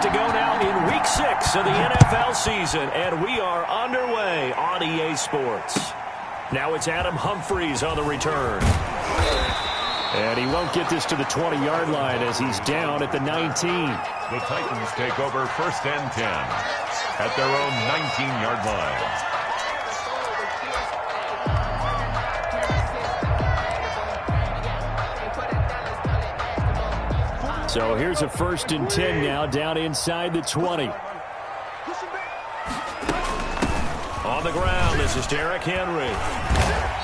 Set to go now in Week 6 of the NFL season, and we are underway on EA Sports. Now it's Adam Humphries on the return. And he won't get this to the 20-yard line as he's down at the 19. The Titans take over 1st and 10 at their own 19-yard line. So here's a 1st and 10 now, down inside the 20. On the ground, this is Derrick Henry.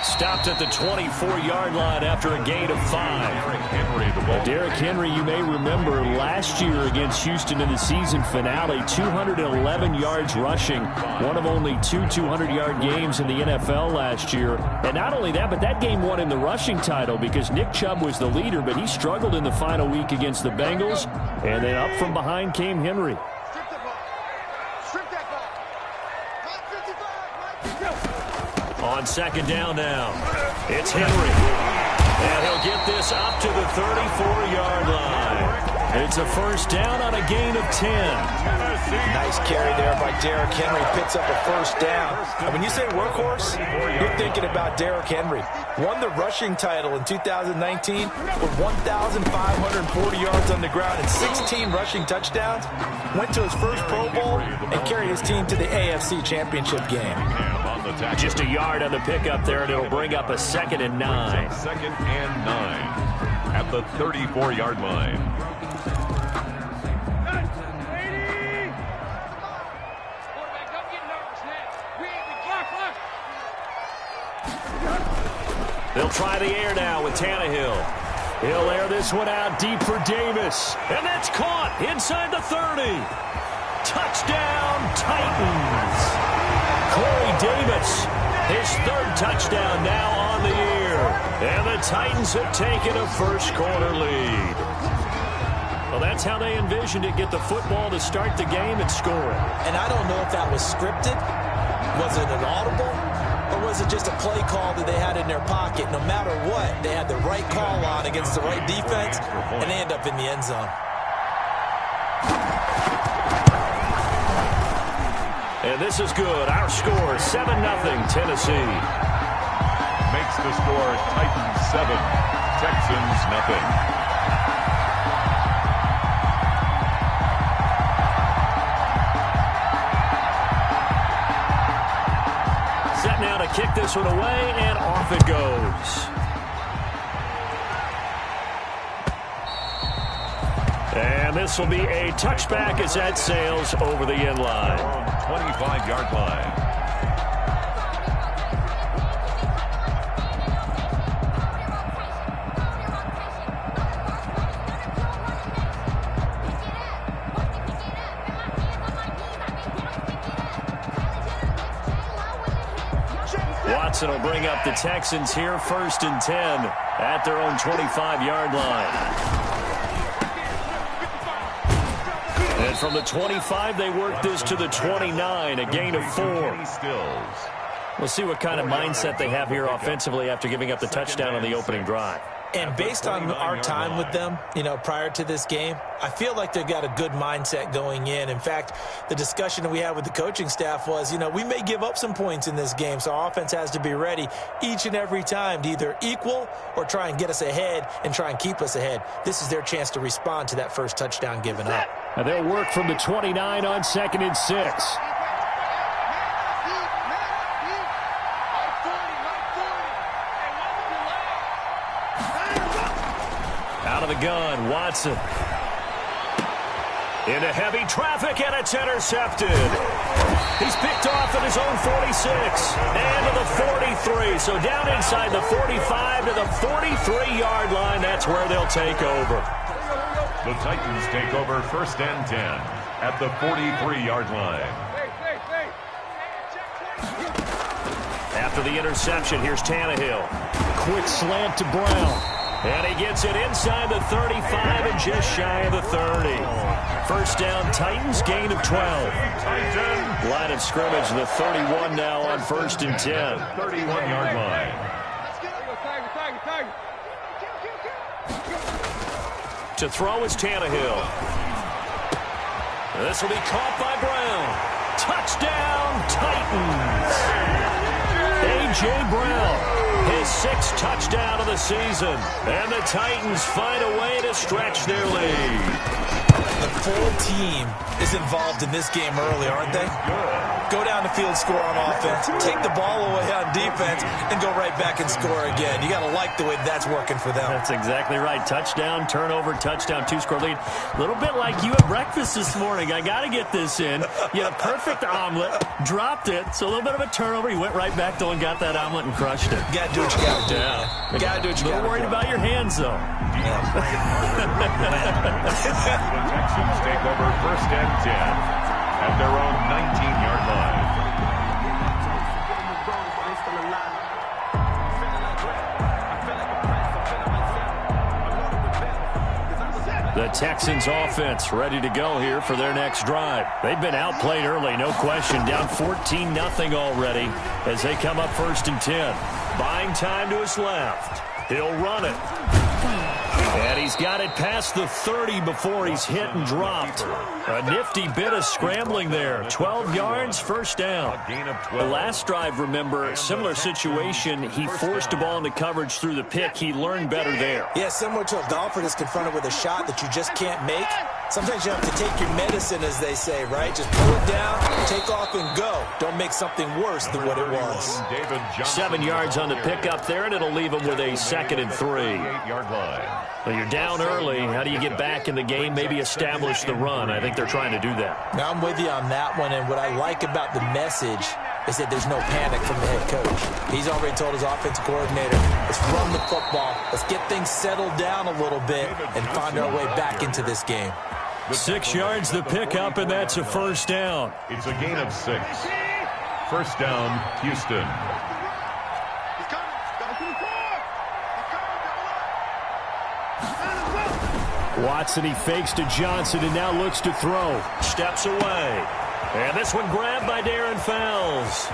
Stopped at the 24-yard line after a gain of 5. Derrick Henry, you may remember last year against Houston in the season finale, 211 yards rushing, one of only 2 200-yard games in the NFL last year. And not only that, but that game won him the rushing title because Nick Chubb was the leader, but he struggled in the final week against the Bengals. And then up from behind came Henry. On 2nd down now, it's Henry. And he'll get this up to the 34-yard line. It's a 1st down on a gain of 10. Nice carry there by Derrick Henry. Picks up a 1st down. And when you say workhorse, you're thinking about Derrick Henry. Won the rushing title in 2019 with 1,540 yards on the ground and 16 rushing touchdowns. Went to his first Pro Bowl and carried his team to the AFC Championship game. Just a yard on the pickup there, and it'll bring up a 2nd and 9. 2nd and 9 at the 34-yard line. They'll try the air now with Tannehill. He'll air this one out deep for Davis. And that's caught inside the 30. Touchdown, Titans. Corey Davis, his 3rd touchdown now on the year. And the Titans have taken a first-quarter lead. Well, that's how they envisioned it, get the football to start the game and score it. And I don't know if that was scripted. Was it an audible? Or was it just a play call that they had in their pocket? No matter what, they had the right call on against the right defense, and they end up in the end zone. And this is good. Our score, 7-0, Tennessee. Makes the score Titans 7, Texans nothing. Now to kick this one away, and off it goes. And this will be a touchback as that sails over the end line. 25-yard line. Watson will bring up the Texans here, 1st and 10 at their own 25-yard line. And from the 25, they work this to the 29, a gain of 4. We'll see what kind of mindset they have here offensively after giving up the touchdown on the opening drive. And based on our time with them, prior to this game, I feel like they've got a good mindset going in. In fact, the discussion that we had with the coaching staff was, we may give up some points in this game, so our offense has to be ready each and every time to either equal or try and get us ahead and try and keep us ahead. This is their chance to respond to that first touchdown given up. And they'll work from the 29 on 2nd and 6. Out of the gun, Watson. Into heavy traffic, and it's intercepted. He's picked off at his own 46 and to the 43. So down inside the 45 to the 43-yard line. That's where they'll take over. The Titans take over 1st and 10 at the 43-yard line. After the interception, here's Tannehill. Quick slant to Brown. And he gets it inside the 35 and just shy of the 30. 1st down, Titans, gain of 12. Line of scrimmage, the 31 now on 1st and 10. 31-yard line. To throw is Tannehill. This will be caught by Brown. Touchdown, Titans. A.J. Brown, his 6th touchdown of the season. And the Titans find a way to stretch their lead. The full team is involved in this game early, aren't they? Go down the field, score on offense, take the ball away on defense, and go right back and score again. You got to like the way that's working for them. That's exactly right. Touchdown, turnover, touchdown, 2-score lead. A little bit like you at breakfast this morning. I got to get this in. You had a perfect omelet, dropped it, so a little bit of a turnover. You went right back, though, and got that omelet and crushed it. Got to do what you got to do. Yeah. Got to do what you got to do. A little worried about your hands, though. Texans take over 1st and 10 at their own 19-yard line. The Texans offense ready to go here for their next drive. They've been outplayed early, no question. Down 14-0 already as they come up 1st and 10. Buying time to his left. He'll run it. And he's got it past the 30 before he's hit and dropped. A nifty bit of scrambling there. 12 yards, 1st down. The last drive, remember, similar situation. He forced the ball into coverage through the pick. He learned better there. Yeah, similar to a golfer that's confronted with a shot that you just can't make. Sometimes you have to take your medicine, as they say, right? Just pull it down, take off, and go. Don't make something worse than what it was. 7 yards on the pickup there, and it'll leave him with a 2nd and 3. 8-yard line. Well, you're down early. How do you get back in the game? Maybe establish the run. I think they're trying to do that. Now, I'm with you on that one, and what I like about the message is that there's no panic from the head coach. He's already told his offensive coordinator, let's run the football, let's get things settled down a little bit and find our way back into this game. 6 yards the pickup, and that's a 1st down. It's a gain of 6. 1st down, Houston. Watson, he fakes to Johnson and now looks to throw. Steps away. And this one grabbed by Darren Fells.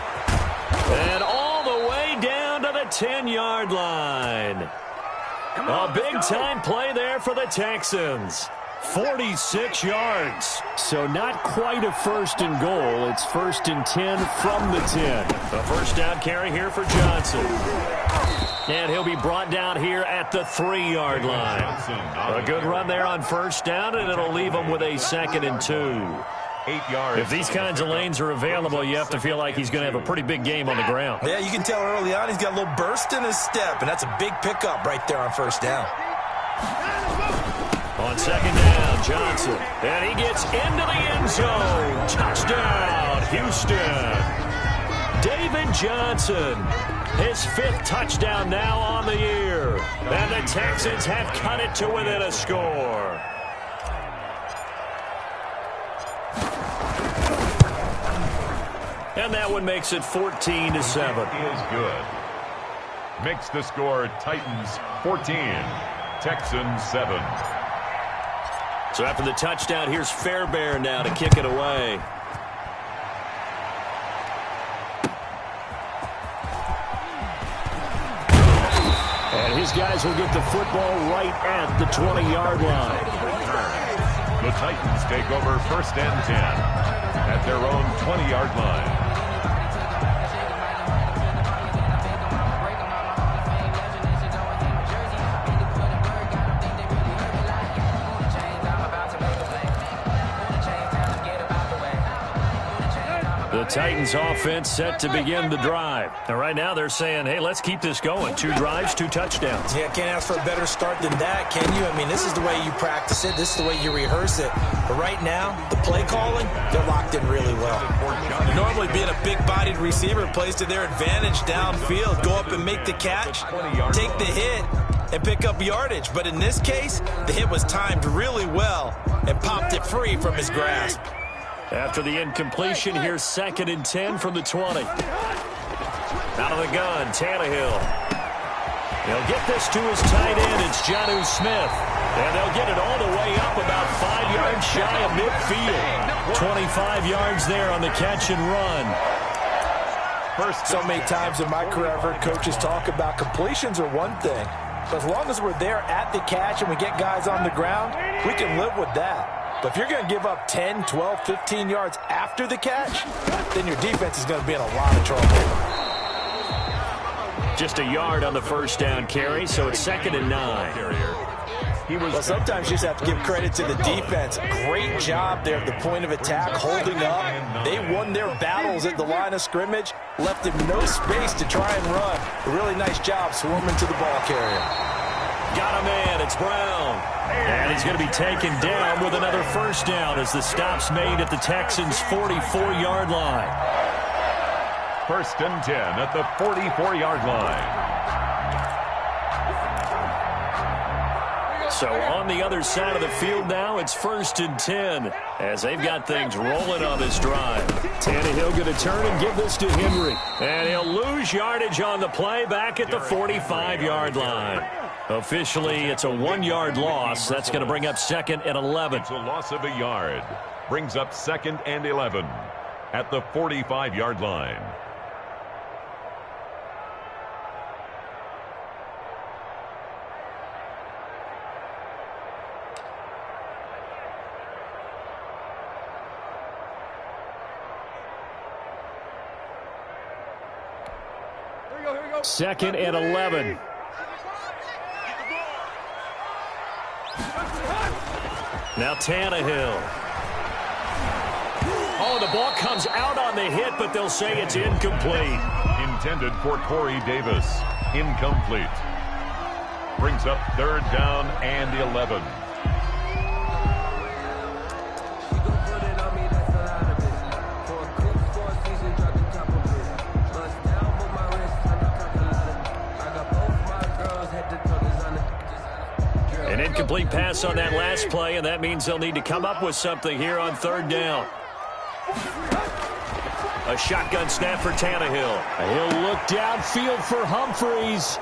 And all the way down to the 10-yard line. A big-time play there for the Texans. 46 yards. So not quite a 1st and goal. It's 1st and 10 from the 10. A 1st down carry here for Johnson. And he'll be brought down here at the 3-yard line. A good run there on 1st down, and it'll leave him with a 2nd and 2. 8 yards. If these kinds of lanes are available, you have to feel like he's going to have a pretty big game on the ground. Yeah, you can tell early on he's got a little burst in his step, and that's a big pickup right there on 1st down. On 2nd down, Johnson. And he gets into the end zone. Touchdown, Houston. David Johnson. His 5th touchdown now on the year. And the Texans have cut it to within a score. And that one makes it 14-7. Is good. Makes the score Titans 14, Texans 7. So after the touchdown, here's Fairbairn now to kick it away. And his guys will get the football right at the 20-yard line. The Titans take over 1st and 10 at their own 20-yard line. The Titans offense set to begin the drive. And right now they're saying, hey, let's keep this going. 2 drives, 2 touchdowns. Yeah, can't ask for a better start than that, can you? I mean, this is the way you practice it. This is the way you rehearse it. But right now, the play calling, they're locked in really well. Normally being a big-bodied receiver plays to their advantage downfield. Go up and make the catch, take the hit, and pick up yardage. But in this case, the hit was timed really well and popped it free from his grasp. After the incompletion, here's 2nd and 10 from the 20. Out of the gun, Tannehill. He'll get this to his tight end. It's Jonnu Smith. And they'll get it all the way up about 5 yards shy of midfield. 25 yards there on the catch and run. So many times in my career, I've heard coaches talk about completions are one thing. But as long as we're there at the catch and we get guys on the ground, we can live with that. But if you're going to give up 10, 12, 15 yards after the catch, then your defense is going to be in a lot of trouble. Just a yard on the first down carry, so it's 2nd and 9. Well, sometimes you just have to give credit to the defense. Great job there at the point of attack, holding up. They won their battles at the line of scrimmage, left him no space to try and run. A really nice job swarming to the ball carrier. Got a man, it's Brown. And he's going to be taken down with another first down as the stop's made at the Texans' 44-yard line. 1st and 10 at the 44-yard line. So on the other side of the field now, it's 1st and 10 as they've got things rolling on this drive. Tannehill going to turn and give this to Henry. And he'll lose yardage on the play back at the 45-yard line. Officially, it's a 1-yard loss. That's going to bring up 2nd and 11. It's a loss of a yard. Brings up 2nd and 11 at the 45-yard line. Here we go. 2nd and 11. Now Tannehill. Oh, the ball comes out on the hit, but they'll say it's incomplete. Intended for Corey Davis. Incomplete. Brings up 3rd down and 11. An incomplete pass on that last play, and that means they'll need to come up with something here on 3rd down. A shotgun snap for Tannehill. He'll look downfield for Humphreys.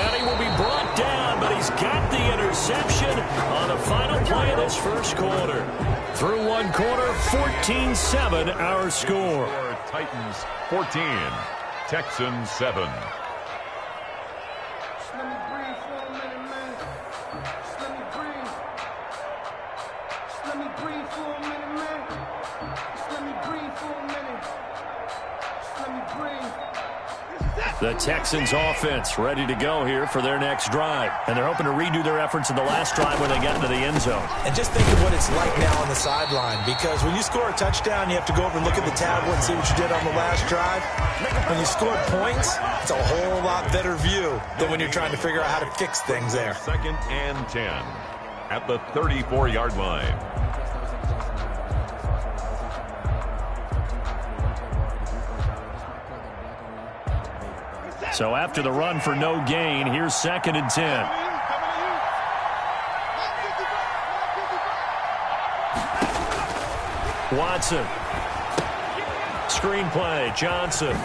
And he will be brought down, but he's got the interception on the final play of this first quarter. Through one quarter, 14-7 our score. Titans 14, Texans 7. The Texans offense ready to go here for their next drive. And they're hoping to redo their efforts in the last drive when they got into the end zone. And just think of what it's like now on the sideline, because when you score a touchdown, you have to go over and look at the tablet and see what you did on the last drive. When you scored points, it's a whole lot better view than when you're trying to figure out how to fix things there. 2nd and 10 at the 34-yard line. So after the run for no gain, here's 2nd and 10. Watson. Screenplay, Johnson.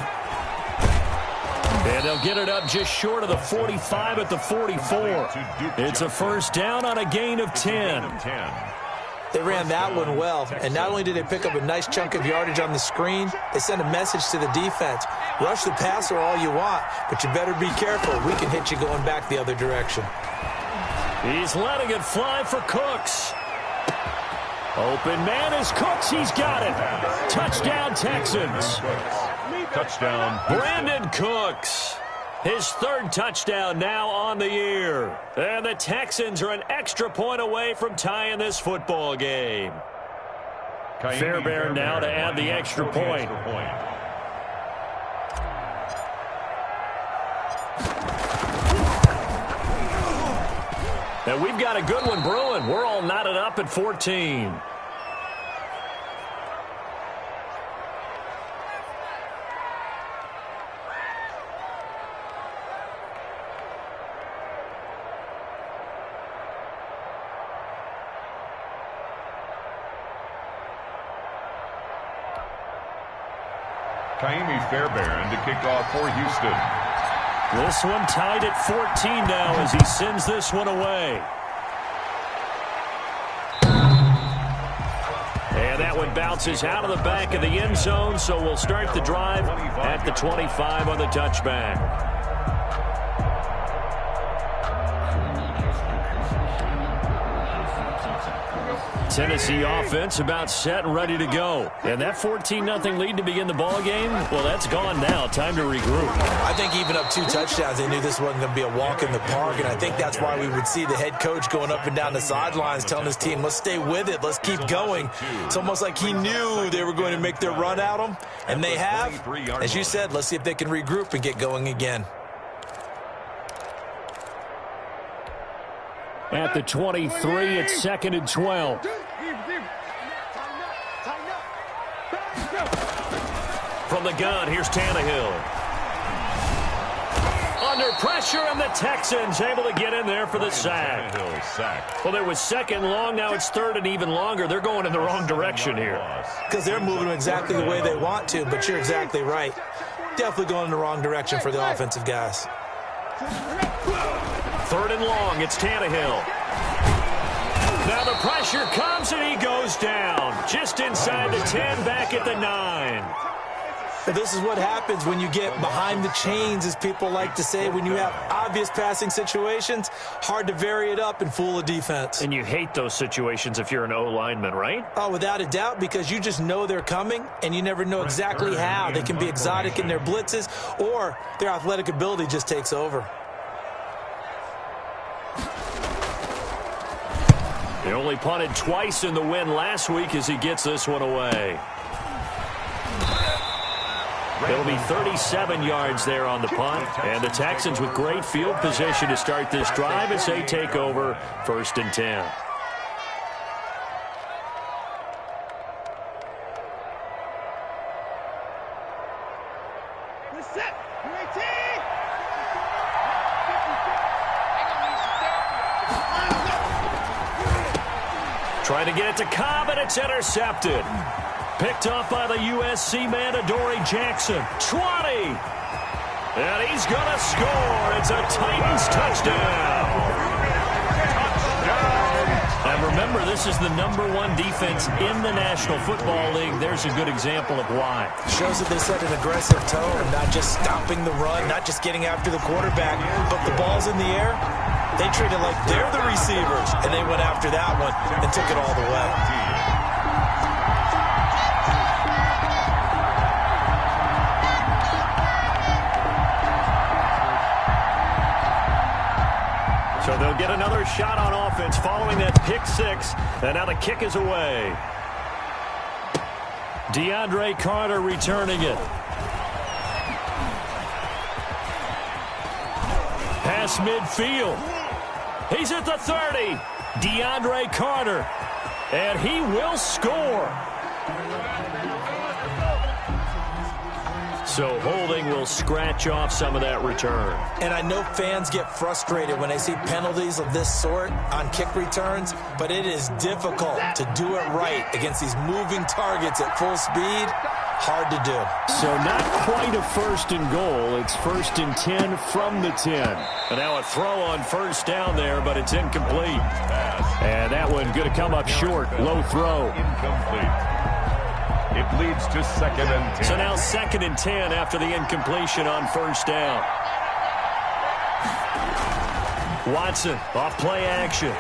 And they'll get it up just short of the 45 at the 44. It's a first down on a gain of 10. They ran that one well, and not only did they pick up a nice chunk of yardage on the screen, they sent a message to the defense. Rush the passer all you want, but you better be careful. We can hit you going back the other direction. He's letting it fly for Cooks. Open man is Cooks. He's got it. Touchdown, Texans. Touchdown, Brandon Cooks. His 3rd touchdown now on the year. And the Texans are an extra point away from tying this football game. Fairbairn now to add the extra point. And we've got a good one brewing. We're all knotted up at 14. Fairbairn to kick off for Houston. This one tied at 14 now as he sends this one away. And that one bounces out of the back of the end zone, so we'll start the drive at the 25 on the touchback. Tennessee offense about set and ready to go. And that 14-0 lead to begin the ball game, well, that's gone now. Time to regroup. I think even up 2 touchdowns, they knew this wasn't going to be a walk in the park, and I think that's why we would see the head coach going up and down the sidelines telling his team, let's stay with it, let's keep going. It's almost like he knew they were going to make their run at him, and they have. As you said, let's see if they can regroup and get going again. At the 23, it's 2nd and 12. From the gun, here's Tannehill. Under pressure, and the Texans able to get in there for the sack. Well, there was 2nd long, now it's 3rd and even longer. They're going in the wrong direction here. Because they're moving exactly the way they want to, but you're exactly right. Definitely going in the wrong direction for the offensive guys. 3rd and long, it's Tannehill. Now the pressure comes and he goes down. Just inside the 10, back at the 9. Well, this is what happens when you get behind the chains, as people like to say. When you have obvious passing situations, hard to vary it up and fool a defense. And you hate those situations if you're an O-lineman, right? Oh, without a doubt, because you just know they're coming, and you never know exactly how. They can be exotic in their blitzes, or their athletic ability just takes over. They only punted twice in the win last week as he gets this one away. It'll be 37 yards there on the punt. And the Texans with great field position to start this drive as they take over 1st and 10. Trying to get it to Cobb, and it's intercepted. Picked off by the USC man, Adoree Jackson. 20. And he's going to score. It's a Titans touchdown. And remember, this is the #1 defense in the National Football League. There's a good example of why. Shows that they set an aggressive tone, not just stopping the run, not just getting after the quarterback, but the ball's in the air. They treat it like they're the receivers, and they went after that one and took it all the way. So they'll get another shot on offense following that pick 6, and now the kick is away. DeAndre Carter returning it. Pass midfield. He's at the 30. DeAndre Carter. And he will score. So holding will scratch off some of that return. And I know fans get frustrated when they see penalties of this sort on kick returns, but it is difficult to do it right against these moving targets at full speed. Hard to do. So not quite a 1st and goal. It's 1st and 10 from the 10. And now a throw on 1st down there, but it's incomplete. And that one going to come up short. Low throw. Incomplete. It leads to 2nd and 10. So now 2nd and 10 after the incompletion on 1st down. Watson off play action.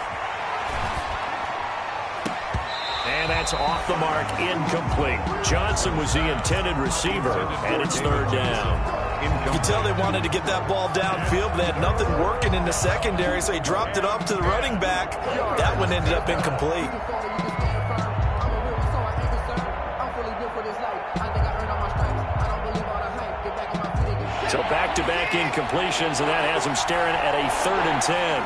And that's off the mark, incomplete. Johnson was the intended receiver, and it's 3rd down. You can tell they wanted to get that ball downfield, but they had nothing working in the secondary, so he dropped it off to the running back. That one ended up incomplete. So back-to-back incompletions, and that has him staring at a 3rd and 10.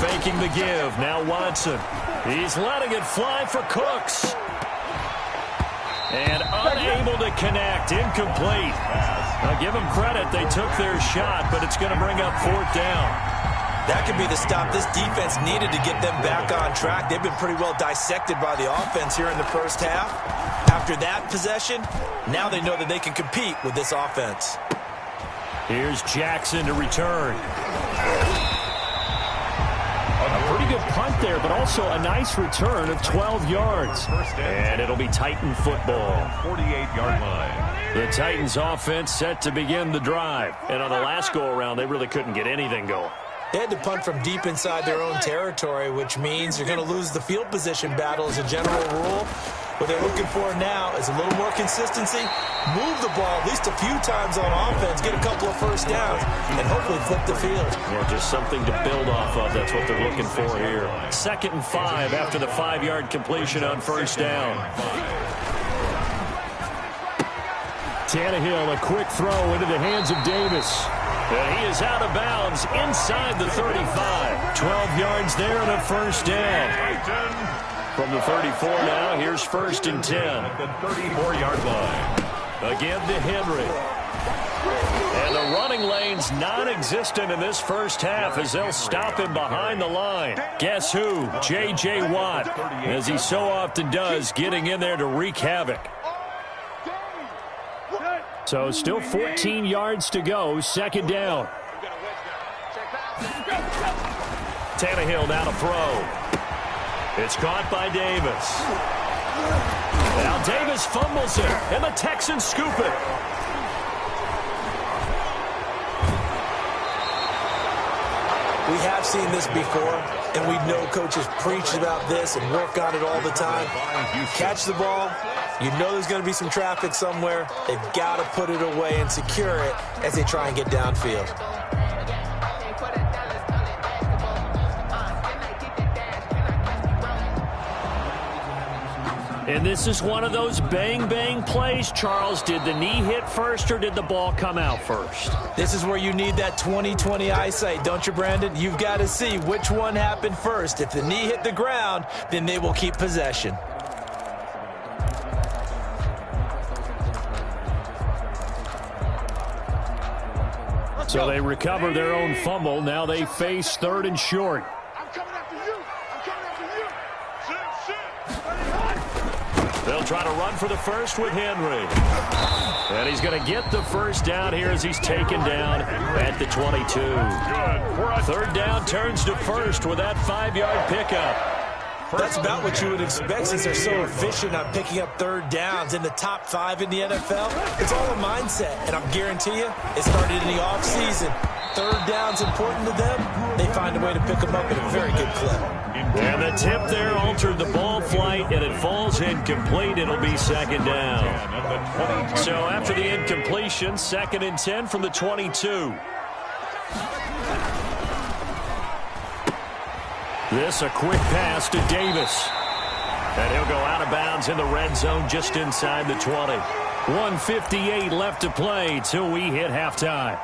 Faking the give. Now Watson. He's letting it fly for Cooks. And unable to connect. Incomplete. Now give them credit. They took their shot, but it's going to bring up 4th down. That could be the stop this defense needed to get them back on track. They've been pretty well dissected by the offense here in the 1st half. After that possession, now they know that they can compete with this offense. Here's Jackson to return. A pretty good punt there, but also a nice return of 12 yards. And it'll be Titan football. 48-yard line. The Titans offense set to begin the drive. And on the last go-around, they really couldn't get anything going. They had to punt from deep inside their own territory, which means you're going to lose the field position battle as a general rule. What they're looking for now is a little more consistency, move the ball at least a few times on offense, get a couple of first downs, and hopefully flip the field. Yeah, just something to build off of. That's what they're looking for here. 2nd and 5 after the 5-yard completion on first down. Tannehill, a quick throw into the hands of Davis. And he is out of bounds inside the 35. 12 yards there and a first down. From the 34 now, here's 1st and 10. At the 34-yard line. Again to Henry. And the running lane's non-existent in this first half as they'll stop him behind the line. Guess who? J.J. Watt, as he so often does, getting in there to wreak havoc. So still 14 yards to go, 2nd down. Tannehill now to throw. It's caught by Davis. Now Davis fumbles it, and the Texans scoop it. We have seen this before, and we know coaches preach about this and work on it all the time. Catch the ball. You know there's going to be some traffic somewhere. They've got to put it away and secure it as they try and get downfield. And this is one of those bang-bang plays, Charles. Did the knee hit first or did the ball come out first? This is where you need that 20/20 eyesight, don't you, Brandon? You've got to see which one happened first. If the knee hit the ground, then they will keep possession. So they recover their own fumble. Now they face 3rd and short. They'll try to run for the first with Henry. And he's going to get the first down here as he's taken down at the 22. 3rd down turns to 1st with that 5-yard pickup. That's about what you would expect since they're so efficient on picking up 3rd downs in the top 5 in the NFL. It's all a mindset, and I guarantee you it started in the offseason. 3rd down's important to them. They find a way to pick them up at a very good clip. And the tip there altered the ball flight, and it falls incomplete. It'll be 2nd down. So after the incompletion, 2nd and 10 from the 22. This a quick pass to Davis. And he'll go out of bounds in the red zone just inside the 20. 1:58 left to play till we hit halftime.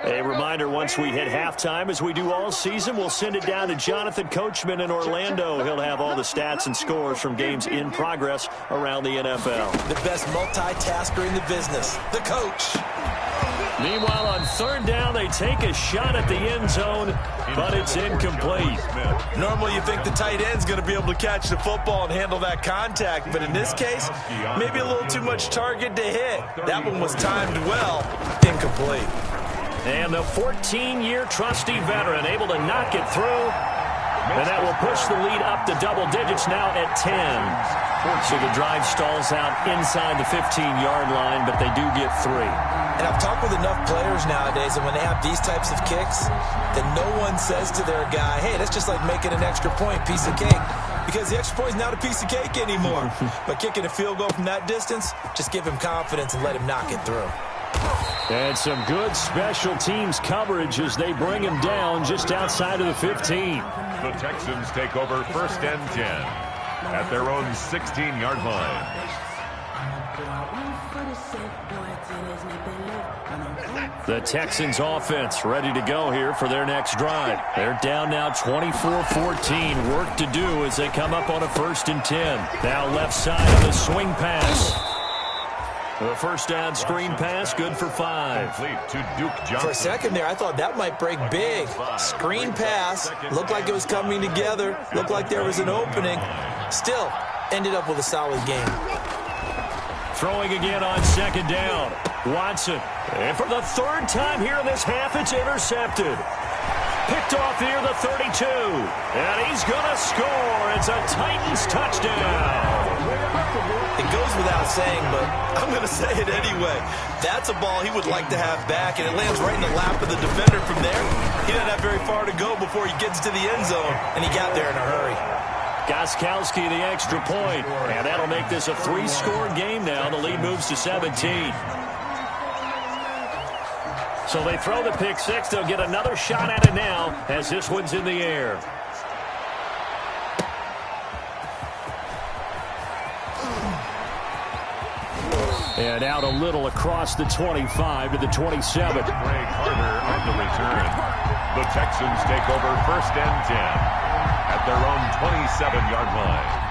A reminder, once we hit halftime, as we do all season, we'll send it down to Jonathan Coachman in Orlando. He'll have all the stats and scores from games in progress around the NFL. The best multitasker in the business, the coach. Meanwhile, on 3rd down, they take a shot at the end zone, but it's incomplete. Normally, you think the tight end's going to be able to catch the football and handle that contact, but in this case, maybe a little too much target to hit. That one was timed well, incomplete. And the 14-year trusty veteran able to knock it through. And that will push the lead up to double digits now at 10. So the drive stalls out inside the 15-yard line, but they do get 3. And I've talked with enough players nowadays, and when they have these types of kicks, then no one says to their guy, hey, that's just like making an extra point, piece of cake. Because the extra point is not a piece of cake anymore. But kicking a field goal from that distance, just give him confidence and let him knock it through. And some good special teams coverage as they bring him down just outside of the 15. The Texans take over 1st and 10 at their own 16-yard line. The Texans offense ready to go here for their next drive. They're down now 24-14. Work to do as they come up on a 1st and 10. Now left side of the swing pass. The first down screen pass, good for 5. For a second there, I thought that might break big. Screen pass, looked like it was coming together, looked like there was an opening. Still, ended up with a solid game. Throwing again on 2nd down. Watson. And for the third time here in this half, it's intercepted. Picked off near the 32. And he's going to score. It's a Titans touchdown. It goes without saying, but I'm going to say it anyway. That's a ball he would like to have back, and it lands right in the lap of the defender from there. He doesn't have very far to go before he gets to the end zone, and he got there in a hurry. Gostkowski the extra point, and that'll make this a 3-score game now. The lead moves to 17. So they throw the pick six. They'll get another shot at it now as this one's in the air. And out a little across the 25 to the 27. Greg Carter on the return. The Texans take over 1st and 10 at their own 27-yard line.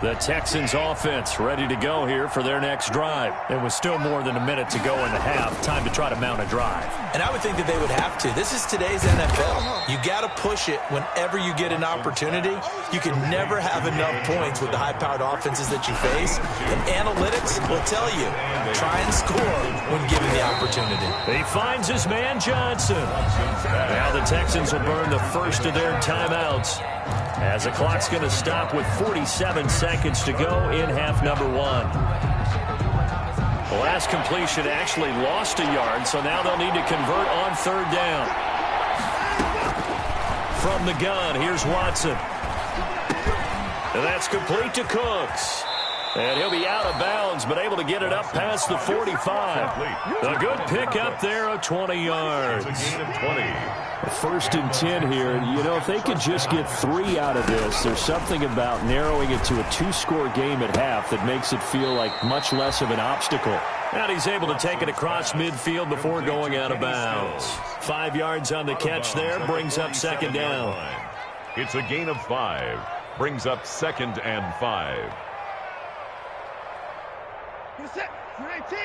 The Texans offense ready to go here for their next drive. It was still more than a minute to go in the half. Time to try to mount a drive. And I would think that they would have to. This is today's NFL. You got to push it whenever you get an opportunity. You can never have enough points with the high-powered offenses that you face. And analytics will tell you, try and score when given the opportunity. He finds his man Johnson. Now the Texans will burn the first of their timeouts, as the clock's going to stop with 47 seconds to go in half number one. The last completion actually lost a yard, so now they'll need to convert on 3rd down. From the gun, here's Watson. And that's complete to Cooks. And he'll be out of bounds, but able to get it up past the 45. A good pickup there of 20 yards. It's a gain of 20. 1st and 10 here. You know, if they could just get 3 out of this, there's something about narrowing it to a 2-score game at half that makes it feel like much less of an obstacle. And he's able to take it across midfield before going out of bounds. 5 yards on the catch there, brings up 2nd down. It's a gain of 5, brings up 2nd and 5. Set. 19.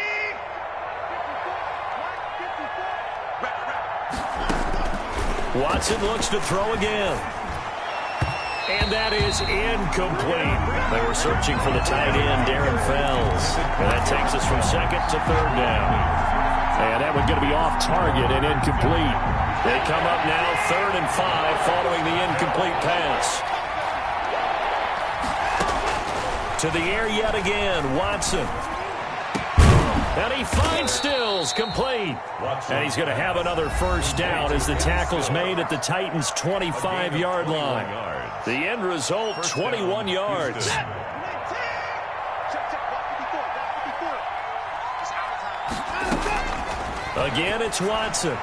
Watson looks to throw again. And that is incomplete. They were searching for the tight end, Darren Fells. And that takes us from 2nd to 3rd down. And that one's going to be off target and incomplete. They come up now 3rd and 5 following the incomplete pass. To the air yet again, Watson. And he finds Stills, complete. And he's going to have another 1st down as the tackle's made at the Titans' 25-yard line. The end result, 21 yards. Again, it's Watson.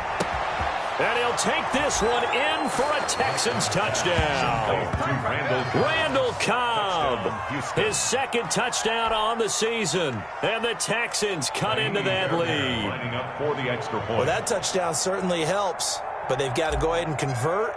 And he'll take this one in for a Texans touchdown. Randall Cobb, his 2nd touchdown on the season. And the Texans cut into that lead. Well, that touchdown certainly helps, but they've got to go ahead and convert,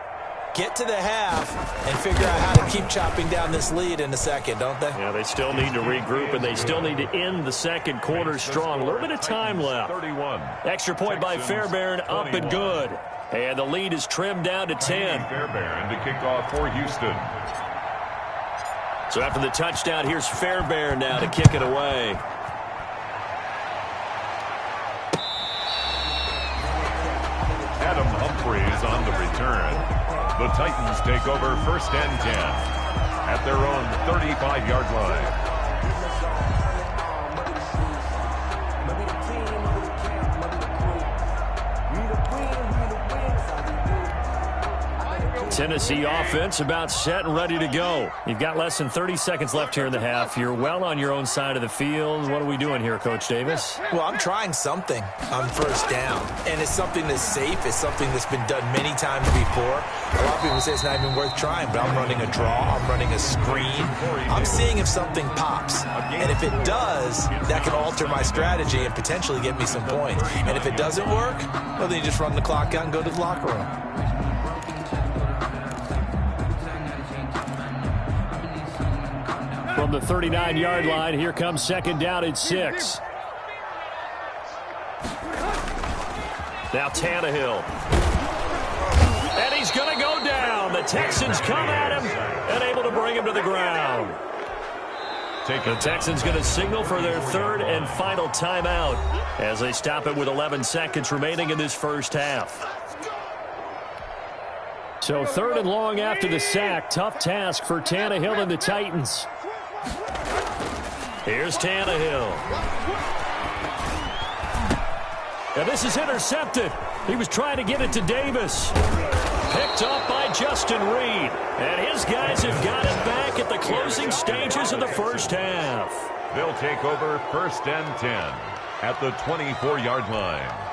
get to the half, and figure out how to keep chopping down this lead in the second, don't they? Yeah, they still need to regroup, and they still need to end the second quarter strong. A little bit of time left. 31. Extra point by Fairbairn, up and good. And the lead is trimmed down to 10. Fairbairn to kick off for Houston. So after the touchdown, here's Fairbairn now to kick it away. Adam Humphries on the return. The Titans take over 1st and 10 at their own 35-yard line. Tennessee offense about set and ready to go. You've got less than 30 seconds left here in the half. You're well on your own side of the field. What are we doing here, Coach Davis? Well, I'm trying something on 1st down, and it's something that's safe. It's something that's been done many times before. A lot of people say it's not even worth trying, but I'm running a draw. I'm running a screen. I'm seeing if something pops, and if it does, that can alter my strategy and potentially get me some points. And if it doesn't work, well, then you just run the clock out and go to the locker room. From the 39-yard line, here comes 2nd down at 6. Now Tannehill. And he's going to the Texans come at him and able to bring him to the ground. The Texans going to signal for their third and final timeout as they stop it with 11 seconds remaining in this first half. So third and long after the sack. Tough task for Tannehill and the Titans. Here's Tannehill. And this is intercepted. He was trying to get it to Davis. Picked up by Justin Reed. And his guys have got it back at the closing stages of the first half. They'll take over first and 10 at the 24-yard line.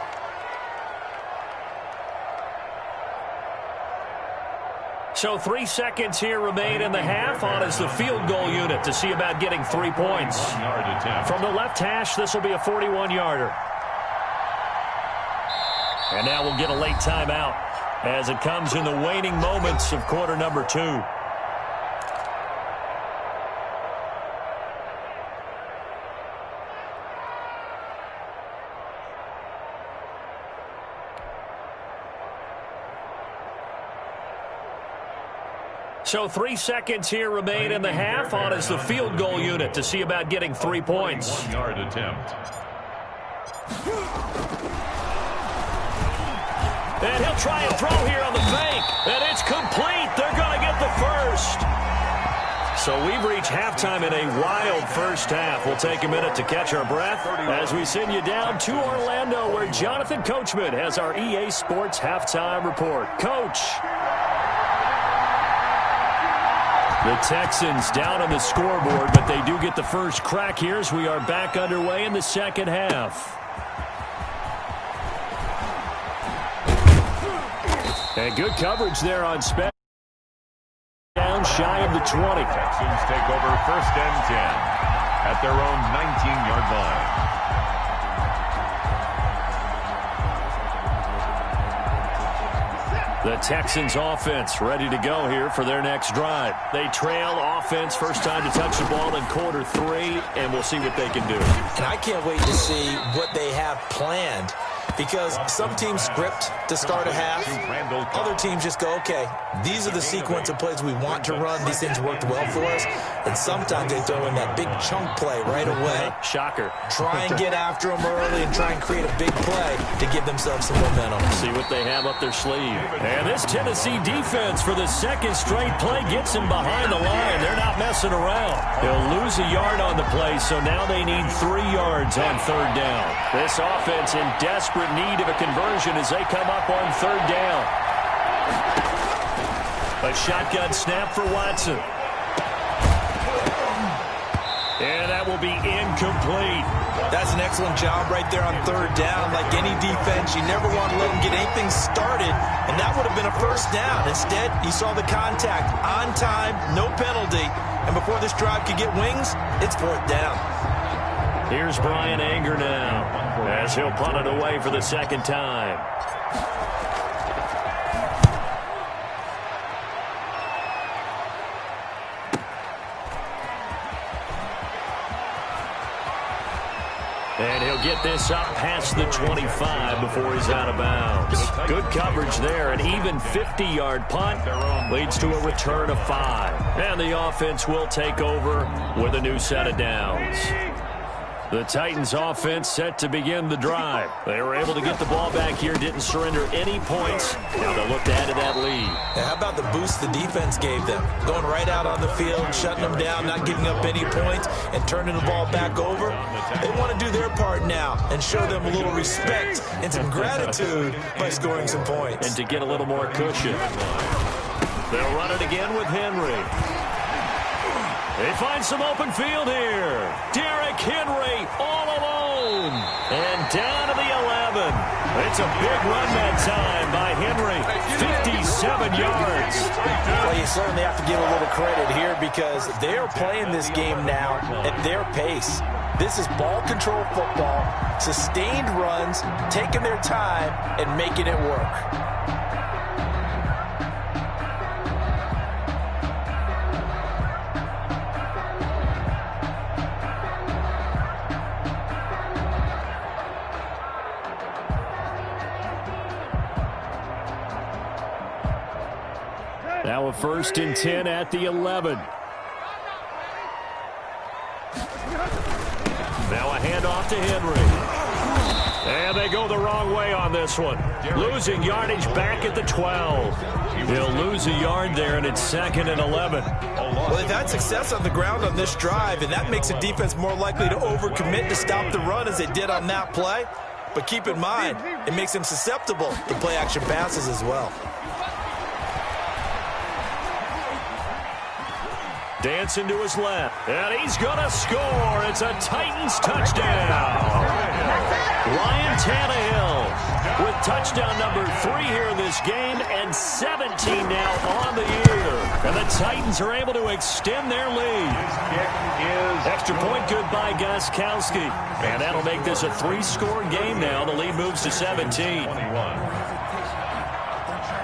So 3 seconds here remain in the half. On is the field goal unit to see about getting 3 points. From the left hash, this will be a 41-yarder. And now we'll get a late timeout as it comes in the waning moments of quarter number 2. So 3 seconds here remain in the half. On is the field goal unit to see about getting 3 points. 1-yard attempt. And he'll try and throw here on the fake. And it's complete. They're going to get the first. So we've reached halftime in a wild first half. We'll take a minute to catch our breath as we send you down to Orlando, where Jonathan Coachman has our EA Sports halftime report. Coach. The Texans down on the scoreboard, but they do get the first crack here as we are back underway in the second half. And good coverage there on Spence. Down shy of the 20. Texans take over first and 10 at their own 19-yard line. The Texans offense ready to go here for their next drive. They trail offense, first time to touch the ball in quarter 3, and we'll see what they can do. And I can't wait to see what they have planned, because some teams script to start a half. Other teams just go, okay, these are the sequence of plays we want to run. These things worked well for us. And sometimes they throw in that big chunk play right away. Shocker. Try and get after them early and try and create a big play to give themselves some momentum. See what they have up their sleeve. And this Tennessee defense for the second straight play gets him behind the line. They're not messing around. They'll lose a yard on the play, so now they need 3 yards on third down. This offense in desperate need of a conversion as they come up on third down. A shotgun snap for Watson. And that will be incomplete. That's an excellent job right there on third down. Like any defense, you never want to let them get anything started, and that would have been a first down. Instead, you saw the contact on time, no penalty, and before this drive could get wings, it's fourth down. Here's Brian Anger now as he'll punt it away for the second time. And he'll get this up past the 25 before he's out of bounds. Good coverage there. An even 50-yard punt leads to a return of 5. And the offense will take over with a new set of downs. The Titans offense set to begin the drive. They were able to get the ball back here, didn't surrender any points. Now they'll look to add to that lead. And how about the boost the defense gave them? Going right out on the field, shutting them down, not giving up any points, and turning the ball back over. They want to do their part now and show them a little respect and some gratitude by scoring some points. And to get a little more cushion. They'll run it again with Henry. They find some open field here. Derrick Henry all alone. And down to the 11. It's a big run that time by Henry. 57 yards. Well, you certainly have to give a little credit here because they're playing this game now at their pace. This is ball control football, sustained runs, taking their time, and making it work. Now a 1st and 10 at the 11. Now a handoff to Henry. And they go the wrong way on this one. Losing yardage back at the 12. He'll lose a yard there, and it's 2nd and 11. Well, they've had success on the ground on this drive, and that makes a defense more likely to overcommit to stop the run as they did on that play. But keep in mind, it makes them susceptible to play-action passes as well. Dancing to his left, and he's going to score. It's a Titans touchdown. Ryan Tannehill with touchdown number 3 here in this game, and 17 now on the year. And the Titans are able to extend their lead. Extra point good by Gostkowski. And that'll make this a 3-score game now. The lead moves to 17.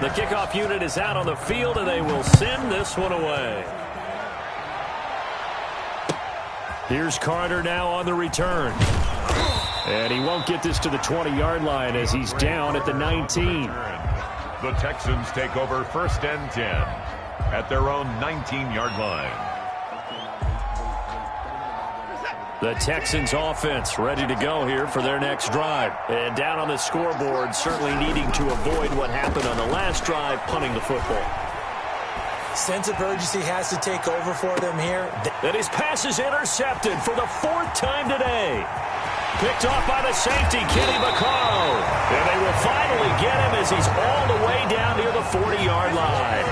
The kickoff unit is out on the field, and they will send this one away. Here's Carter now on the return. And he won't get this to the 20-yard line as he's down at the 19. The Texans take over 1st and 10 at their own 19-yard line. The Texans offense ready to go here for their next drive. And down on the scoreboard, certainly needing to avoid what happened on the last drive, punting the football. Sense of urgency has to take over for them here. And his pass is intercepted for the 4th time today. Picked off by the safety, Kenny Vaccaro. And they will finally get him as he's all the way down near the 40-yard line.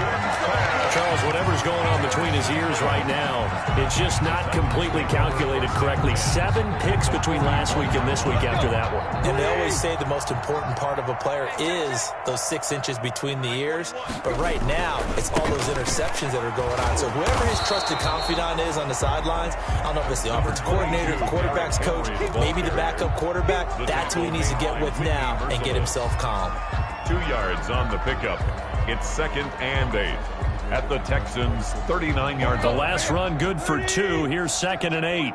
Charles, whatever's going on between his ears right now, it's just not completely calculated correctly. 7 picks between last week and this week after that one. And they always say the most important part of a player is those 6 inches between the ears. But right now, it's all those interceptions that are going on. So whoever his trusted confidant is on the sidelines, I don't know if it's the offensive coordinator, the quarterback's coach, maybe the backup quarterback, that's who he needs to get with now and get himself calm. 2 yards on the pickup. It's 2nd and 8 at the Texans' 39-yard The line. last run good for 2. Here's 2nd and 8.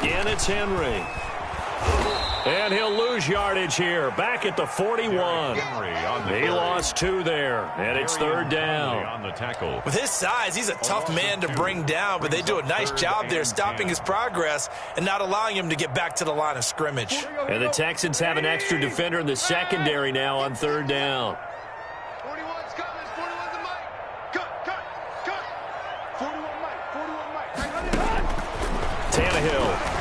Again, it's Henry. And he'll lose yardage here. Back at the 41. He lost 2 there. And it's 3rd down. On the tackle. With his size, he's a tough man to bring down, but they do a nice job there stopping his progress and not allowing him to get back to the line of scrimmage. And the Texans have an extra defender in the secondary now on 3rd down. 41's coming. 41's the mic. Cut. 41 mic. Tannehill.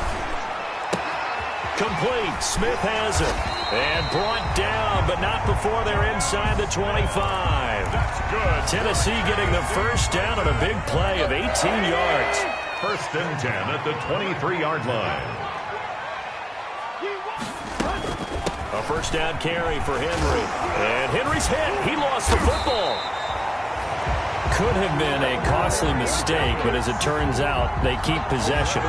Complete. Smith has it. And brought down, but not before they're inside the 25. That's good. Tennessee getting the 1st down on a big play of 18 yards. 1st and 10 at the 23-yard line. A 1st down carry for Henry. And Henry's hit. He lost the football. Could have been a costly mistake, but as it turns out, they keep possession.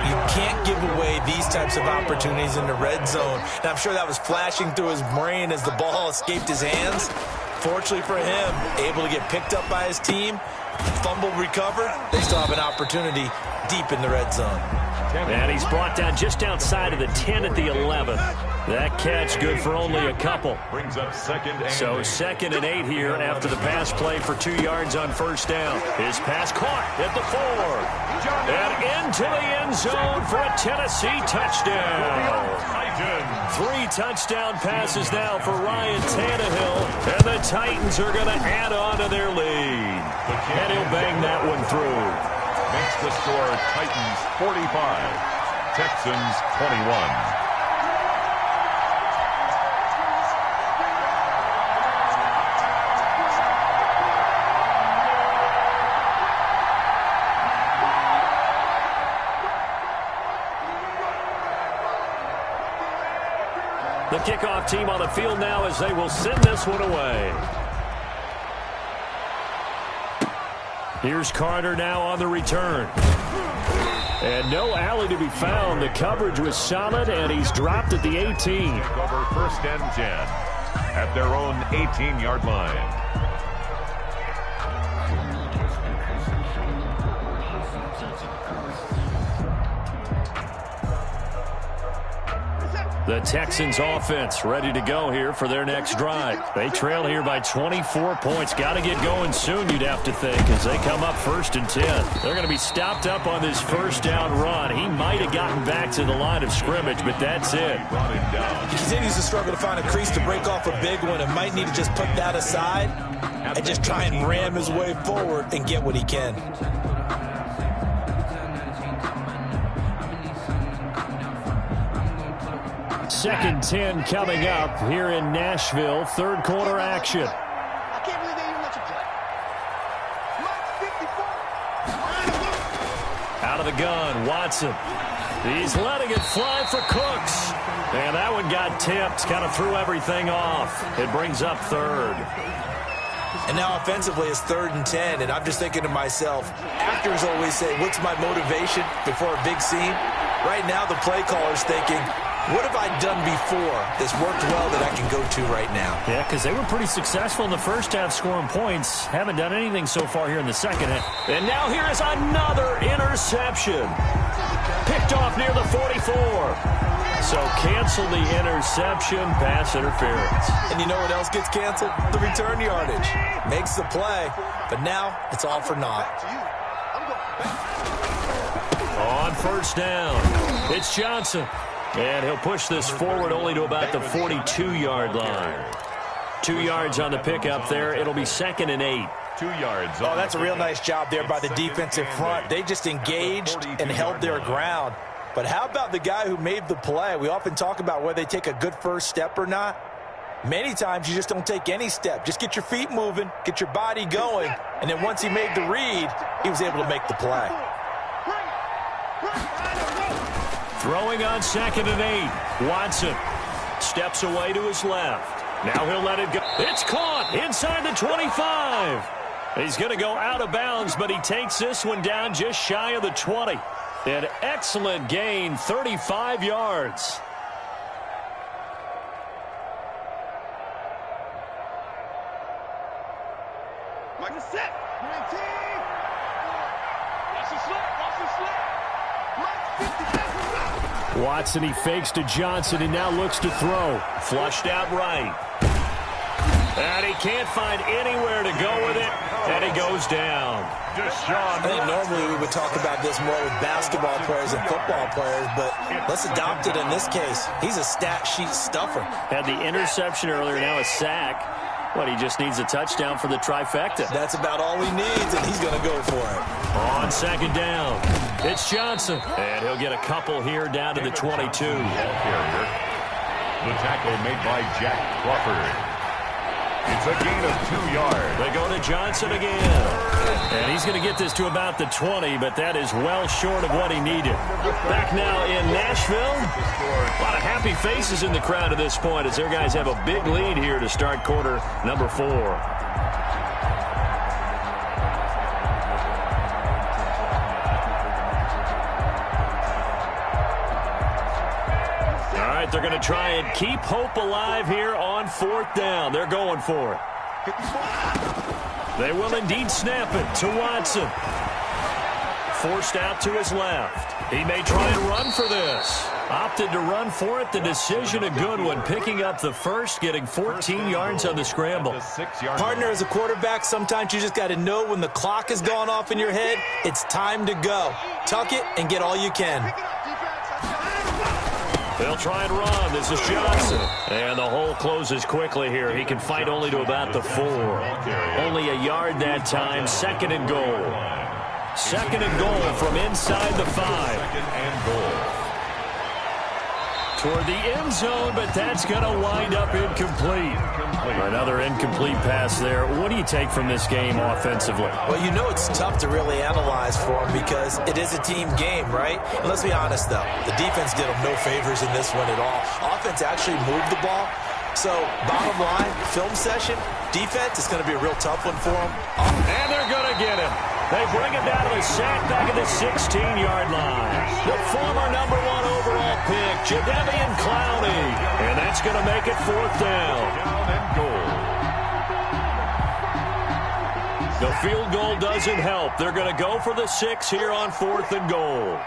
You can't give away these types of opportunities in the red zone. And I'm sure that was flashing through his brain as the ball escaped his hands. Fortunately for him, able to get picked up by his team, fumble recovered. They still have an opportunity deep in the red zone. And he's brought down just outside of the 10 at the 11. That catch good for only a couple. Brings up 2nd and 8. So 2nd and 8 here after the pass play for 2 yards on 1st down. His pass caught at the 4. And into the end zone for a Tennessee touchdown. 3 touchdown passes now for Ryan Tannehill. And the Titans are going to add on to their lead. And he'll bang that one through. Makes the score Titans 45, Texans 21. The kickoff team on the field now as they will send this one away. Here's Carter now on the return. And no alley to be found. The coverage was solid, and he's dropped at the 18. Over 1st and 10 at their own 18-yard line. The Texans offense ready to go here for their next drive. They trail here by 24 points. Got to get going soon, you'd have to think, as they come up 1st and 10. They're going to be stopped up on this first down run. He might have gotten back to the line of scrimmage, but that's it. He continues to struggle to find a crease to break off a big one and might need to just put that aside and just try and ram his way forward and get what he can. Second 10 coming up here in Nashville. Third quarter action. I can't believe they even let you play. Mike 54. Out of the gun, Watson. He's letting it fly for Cooks. And that one got tipped, kind of threw everything off. It brings up third. And now offensively it's 3rd and 10, and I'm just thinking to myself, actors always say, what's my motivation before a big scene? Right now the play caller's thinking, what have I done before that's worked well that I can go to right now? Yeah, because they were pretty successful in the first half scoring points. Haven't done anything so far here in the second half. And now here is another interception. Picked off near the 44. So cancel the interception, pass interference. And you know what else gets canceled? The return yardage. Makes the play, but now it's all for naught. On first down, it's Johnson. And he'll push this forward only to about the 42-yard line. 2 yards on the pickup there. It'll be 2nd and 8. 2 yards. Oh, that's a real nice job there by the defensive front. They just engaged and held their ground. But how about the guy who made the play? We often talk about whether they take a good first step or not. Many times you just don't take any step. Just get your feet moving, get your body going, and then once he made the read, he was able to make the play. Throwing on 2nd and 8. Watson steps away to his left. Now he'll let it go. It's caught inside the 25. He's going to go out of bounds, but he takes this one down just shy of the 20. An excellent gain, 35 yards. Michael set. 19. Watch the slip. Watch the slip. Mike 50. Watson, he fakes to Johnson. He now looks to throw. Flushed out right. And he can't find anywhere to go with it. And he goes down. I think normally we would talk about this more with basketball players and football players, but let's adopt it in this case. He's a stat sheet stuffer. Had the interception earlier, now a sack. But he just needs a touchdown for the trifecta. That's about all he needs, and he's going to go for it. On 2nd down, it's Johnson. And he'll get a couple here down to the 22. The tackle made by Jack Crawford. It's a gain of 2 yards. They go to Johnson again. And he's going to get this to about the 20, but that is well short of what he needed. Back now in Nashville. A lot of happy faces in the crowd at this point as their guys have a big lead here to start quarter number 4. They're going to try and keep hope alive here on 4th down. They're going for it. They will indeed snap it to Watson. Forced out to his left. He may try and run for this. Opted to run for it. The decision a good one. Picking up the first, getting 14 yards on the scramble. Partner, as a quarterback, sometimes you just got to know when the clock has gone off in your head, it's time to go. Tuck it and get all you can. They'll try and run. This is Johnson. And the hole closes quickly here. He can fight only to about the 4. Only a yard that time. 2nd and goal. 2nd and goal from inside the 5. 2nd and goal. Toward the end zone, but that's going to wind up incomplete. Another incomplete pass there. What do you take from this game offensively? Well, you know it's tough to really analyze for them because it is a team game, right? And let's be honest, though. The defense did them no favors in this one at all. Offense actually moved the ball. So, bottom line, film session, defense is going to be a real tough one for them. And they're going to get him. They bring him down to the sack back at the 16-yard line. The former number 1 overall pick, Jadeveon Clowney. And that's going to make it 4th down. Down and goal. The field goal doesn't help. They're going to go for the 6 here on 4th and goal.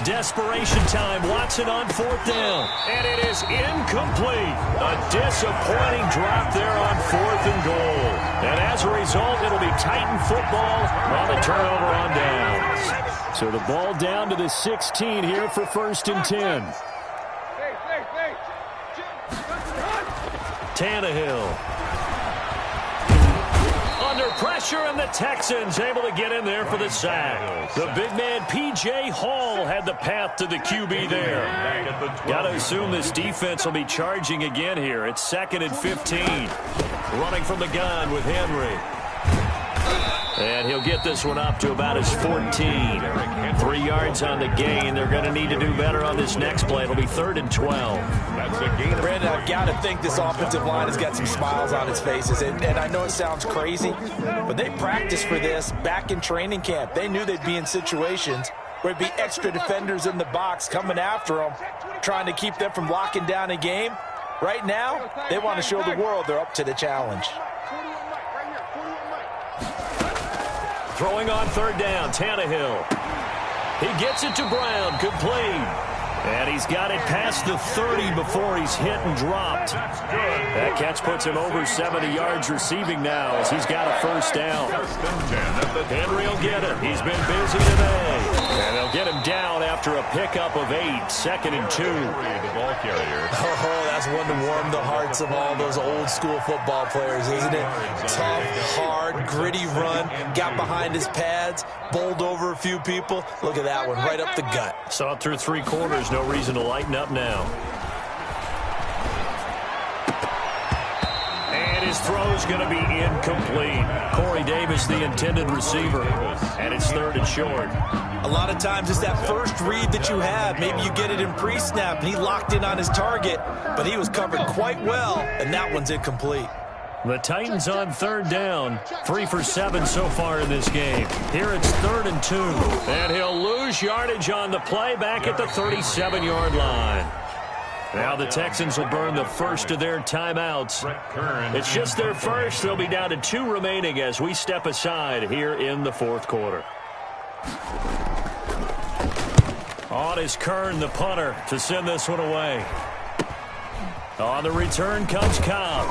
Desperation time. Watson on 4th down. And it is incomplete. A disappointing drop there on 4th and goal. And as a result, it'll be Titan football on the turnover on downs. So the ball down to the 16 here for 1st and 10. Tannehill. Under pressure, and the Texans able to get in there for the sack. The big man, P.J. Hall, had the path to the QB there. Got to assume this defense will be charging again here. It's 2nd and 15. Running from the gun with Henry. And he'll get this one up to about his 14. 3 yards on the gain. They're going to need to do better on this next play. It'll be 3rd and 12. That's a gain. Brandon, I've got to think this offensive line has got some smiles on its faces. And I know it sounds crazy, but they practiced for this back in training camp. They knew they'd be in situations where it'd be extra defenders in the box coming after them, trying to keep them from locking down a game. Right now, they want to show the world they're up to the challenge. Throwing on 3rd down, Tannehill. He gets it to Brown, complete. And he's got it past the 30 before he's hit and dropped. That catch puts him over 70 yards receiving now as he's got a 1st down. Henry will get it. He's been busy today. And they'll get him down after a pickup of 8, 2nd and 2. The ball carrier. Oh, that's one to warm the hearts of all those old school football players, isn't it? Tough, hard, gritty run. Got behind his pads, bowled over a few people. Look at that one, right up the gut. Saw it through 3 quarters. No reason to lighten up now. And his throw's going to be incomplete. Corey Davis, the intended receiver. And it's 3rd and short. A lot of times it's that first read that you have. Maybe you get it in pre-snap, and he locked in on his target, but he was covered quite well, and that one's incomplete. The Titans on 3rd down. 3 for 7 so far in this game. Here it's 3rd and 2. And he'll lose yardage on the play back at the 37-yard line. Now the Texans will burn the first of their timeouts. It's just their first. They'll be down to 2 remaining as we step aside here in the 4th quarter. On is Kern, the punter, to send this one away. On the return comes Cobb.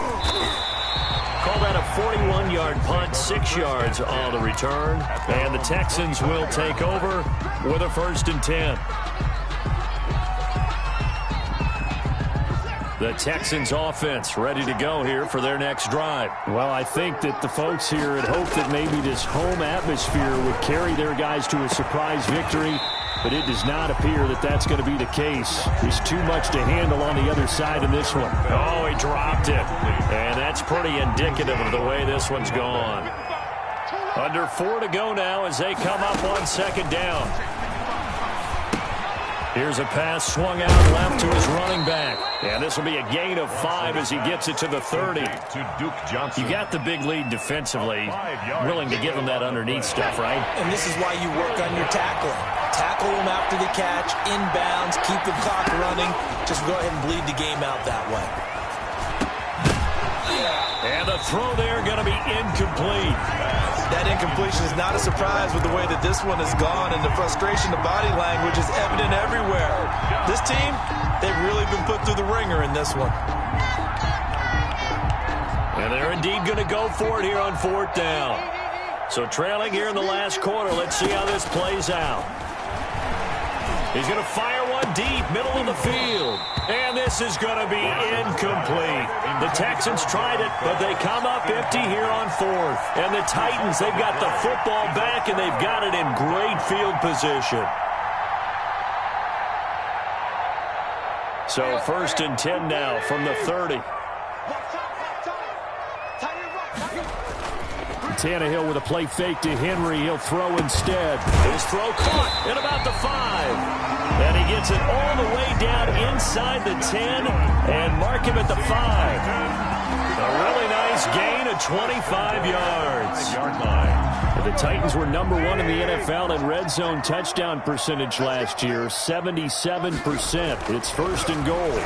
Call that a 41-yard punt, 6 yards on the return. And the Texans will take over with a 1st and 10. The Texans offense ready to go here for their next drive. Well, I think that the folks here had hoped that maybe this home atmosphere would carry their guys to a surprise victory, but it does not appear that that's going to be the case. There's too much to handle on the other side in this one. Oh, he dropped it. And that's pretty indicative of the way this one's gone. Under 4 to go now as they come up on 2nd down. Here's a pass swung out left to his running back. And this will be a gain of 5 as he gets it to the 30. You got the big lead defensively. Willing to give him that underneath stuff, right? And this is why you work on your tackling. Tackle him after the catch, inbounds, keep the clock running. Just go ahead and bleed the game out that way. And the throw there going to be incomplete. That incompletion is not a surprise with the way that this one has gone, and the frustration, the body language is evident everywhere. This team, they've really been put through the ringer in this one. And they're indeed going to go for it here on 4th down. So trailing here in the last quarter, let's see how this plays out. He's going to fire one deep, middle of the field. And this is going to be incomplete. The Texans tried it, but they come up empty here on 4th. And the Titans, they've got the football back, and they've got it in great field position. So 1st and 10 now from the 30. Tannehill with a play fake to Henry. He'll throw instead. His throw caught at about the 5. And he gets it all the way down inside the 10 and mark him at the 5. A really nice gain of 25 yards. The Titans were number 1 in the NFL in red zone touchdown percentage last year, 77%. It's 1st and goal.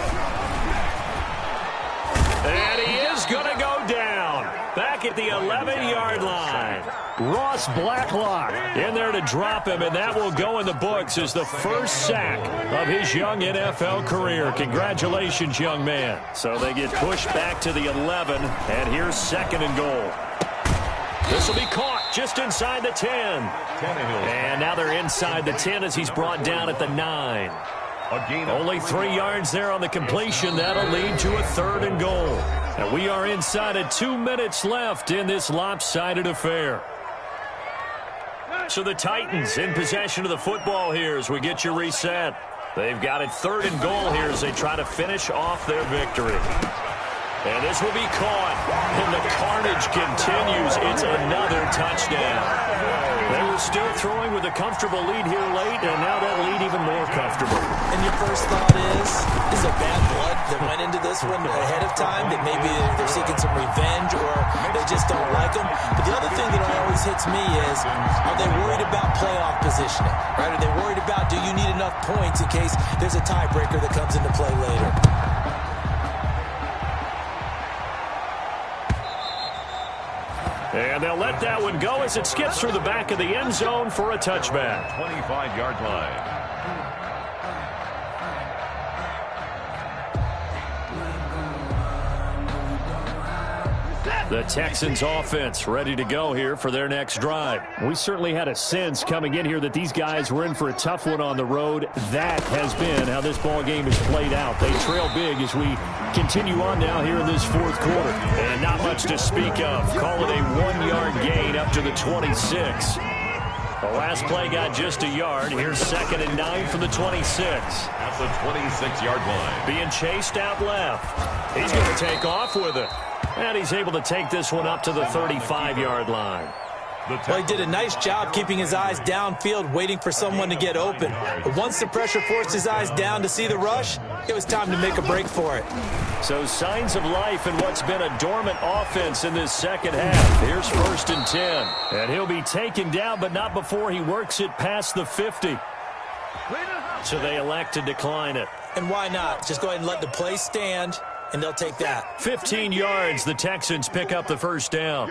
And he is going to go down back at the 11-yard line. Ross Blacklock in there to drop him, and that will go in the books as the first sack of his young NFL career. Congratulations, young man. So they get pushed back to the 11, and here's 2nd and goal. This will be caught just inside the 10. And now they're inside the 10 as he's brought down at the 9. Only 3 yards there on the completion. That'll lead to a 3rd and goal. And we are inside of 2 minutes left in this lopsided affair. So the Titans in possession of the football here as we get you reset. They've got it 3rd and goal here as they try to finish off their victory. And this will be caught. And the carnage continues. It's another touchdown. They were still throwing with a comfortable lead here late, and now that lead even more comfortable. And your first thought is there bad blood that went into this one ahead of time, that maybe they're seeking some revenge or they just don't like them? But the other thing that always hits me is, are they worried about playoff positioning? Right? Are they worried about, do you need enough points in case there's a tiebreaker that comes into play later? And they'll let that one go as it skips through the back of the end zone for a touchback. 25-yard line. The Texans offense ready to go here for their next drive. We certainly had a sense coming in here that these guys were in for a tough one on the road. That has been how this ball game has played out. They trail big as we continue on now here in this 4th quarter. And not much to speak of. Call it a 1-yard gain up to the 26. The last play got just a yard. Here's 2nd and 9 from the 26. At the 26-yard line. Being chased out left. He's going to take off with it. And he's able to take this one up to the 35-yard line. Well, he did a nice job keeping his eyes downfield, waiting for someone to get open. But once the pressure forced his eyes down to see the rush, it was time to make a break for it. So signs of life in what's been a dormant offense in this second half. Here's 1st and 10. And he'll be taken down, but not before he works it past the 50. So they elect to decline it. And why not? Just go ahead and let the play stand, and they'll take that. 15 yards, the Texans pick up the first down.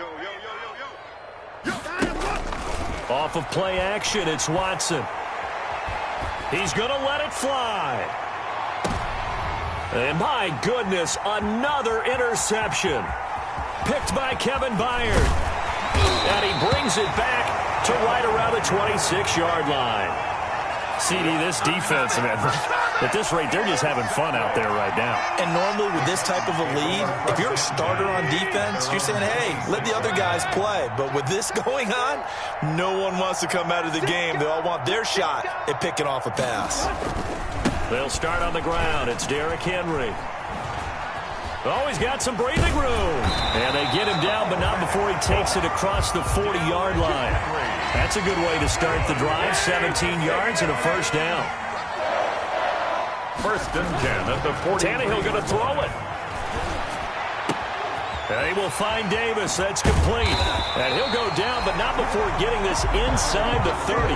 Off of play action, it's Watson. He's going to let it fly. And my goodness, another interception. Picked by Kevin Byard. And he brings it back to right around the 26-yard line. CD, this defense, man, at this rate, they're just having fun out there right now. And normally with this type of a lead, if you're a starter on defense, you're saying, hey, let the other guys play. But with this going on, no one wants to come out of the game. They all want their shot at picking off a pass. They'll start on the ground. It's Derrick Henry. Oh, he's got some breathing room. And they get him down, but not before he takes it across the 40-yard line. That's a good way to start the drive. 17 yards and a first down. 1st and 10 at the 40. Tannehill going to throw it. And he will find Davis. That's complete. And he'll go down, but not before getting this inside the 30.